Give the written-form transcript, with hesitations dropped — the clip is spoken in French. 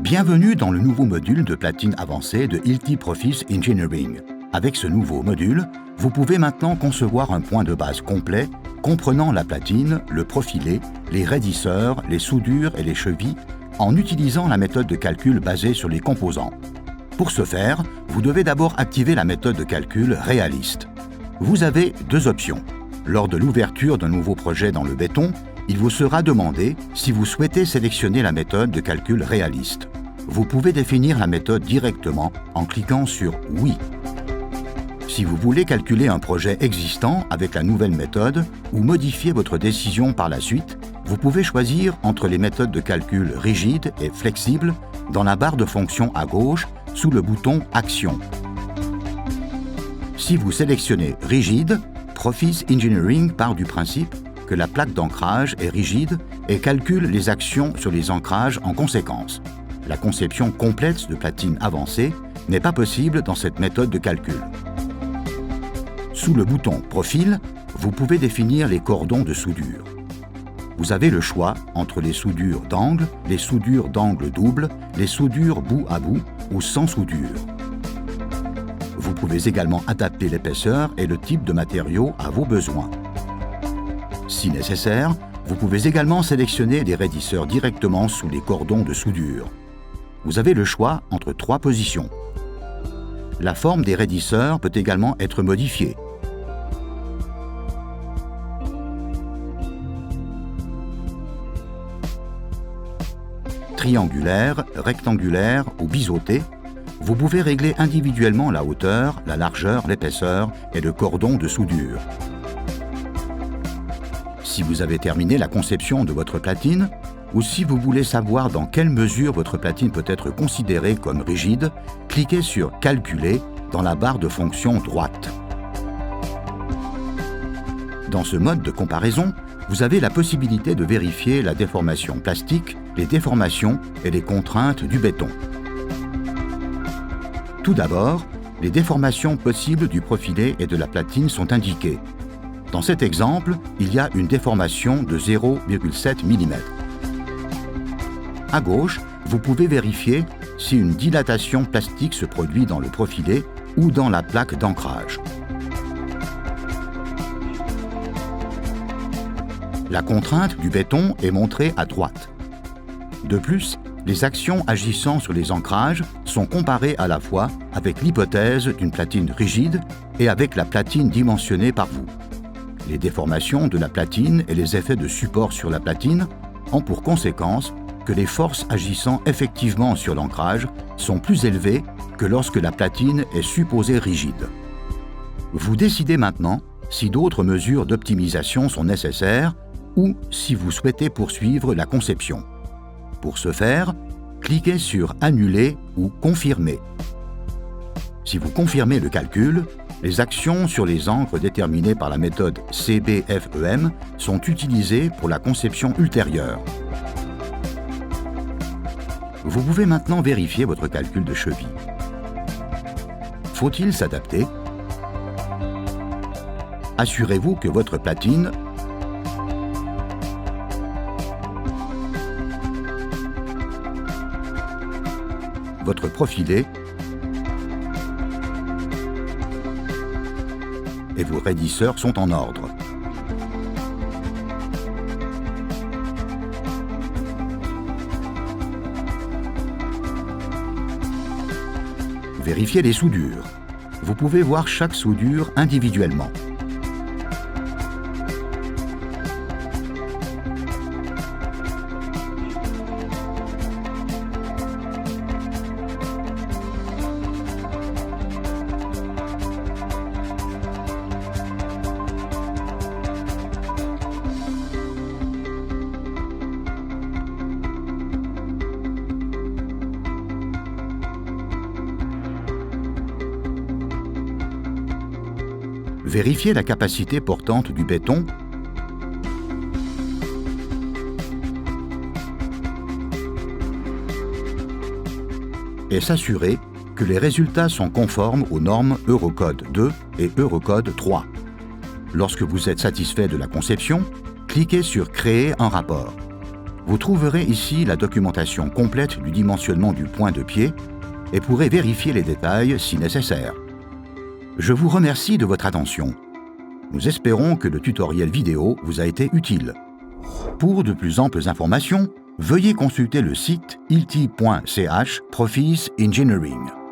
Bienvenue dans le nouveau module de platine avancée de Hilti Profis Engineering. Avec ce nouveau module, vous pouvez maintenant concevoir un point de base complet comprenant la platine, le profilé, les raidisseurs, les soudures et les chevilles en utilisant la méthode de calcul basée sur les composants. Pour ce faire, vous devez d'abord activer la méthode de calcul réaliste. Vous avez deux options. Lors de l'ouverture d'un nouveau projet dans le béton, il vous sera demandé si vous souhaitez sélectionner la méthode de calcul réaliste. Vous pouvez définir la méthode directement en cliquant sur « Oui ». Si vous voulez calculer un projet existant avec la nouvelle méthode ou modifier votre décision par la suite, vous pouvez choisir entre les méthodes de calcul rigides et flexibles dans la barre de fonction à gauche sous le bouton « Action ». Si vous sélectionnez « Rigide », Profis Engineering part du principe que la plaque d'ancrage est rigide et calcule les actions sur les ancrages en conséquence. La conception complète de platine avancée n'est pas possible dans cette méthode de calcul. Sous le bouton « Profil », vous pouvez définir les cordons de soudure. Vous avez le choix entre les soudures d'angle, les soudures d'angle double, les soudures bout à bout ou sans soudure. Vous pouvez également adapter l'épaisseur et le type de matériau à vos besoins. Si nécessaire, vous pouvez également sélectionner des raidisseurs directement sous les cordons de soudure. Vous avez le choix entre trois positions. La forme des raidisseurs peut également être modifiée. Triangulaire, rectangulaire ou biseauté, vous pouvez régler individuellement la hauteur, la largeur, l'épaisseur et le cordon de soudure. Si vous avez terminé la conception de votre platine, ou si vous voulez savoir dans quelle mesure votre platine peut être considérée comme rigide, cliquez sur « Calculer » dans la barre de fonction droite. Dans ce mode de comparaison, vous avez la possibilité de vérifier la déformation plastique, les déformations et les contraintes du béton. Tout d'abord, les déformations possibles du profilé et de la platine sont indiquées. Dans cet exemple, il y a une déformation de 0,7 mm. À gauche, vous pouvez vérifier si une dilatation plastique se produit dans le profilé ou dans la plaque d'ancrage. La contrainte du béton est montrée à droite. De plus, les actions agissant sur les ancrages sont comparées à la fois avec l'hypothèse d'une platine rigide et avec la platine dimensionnée par vous. Les déformations de la platine et les effets de support sur la platine ont pour conséquence que les forces agissant effectivement sur l'ancrage sont plus élevées que lorsque la platine est supposée rigide. Vous décidez maintenant si d'autres mesures d'optimisation sont nécessaires ou si vous souhaitez poursuivre la conception. Pour ce faire, cliquez sur « Annuler » ou « Confirmer ». Si vous confirmez le calcul, les actions sur les encres déterminées par la méthode CBFEM sont utilisées pour la conception ultérieure. Vous pouvez maintenant vérifier votre calcul de cheville. Faut-il s'adapter? Assurez-vous que votre platine votre profilé et vos raidisseurs sont en ordre. Vérifiez les soudures. Vous pouvez voir chaque soudure individuellement. Vérifiez la capacité portante du béton et s'assurer que les résultats sont conformes aux normes Eurocode 2 et Eurocode 3. Lorsque vous êtes satisfait de la conception, cliquez sur « Créer un rapport ». Vous trouverez ici la documentation complète du dimensionnement du point de pied et pourrez vérifier les détails si nécessaire. Je vous remercie de votre attention. Nous espérons que le tutoriel vidéo vous a été utile. Pour de plus amples informations, veuillez consulter le site ilti.ch Profis Engineering.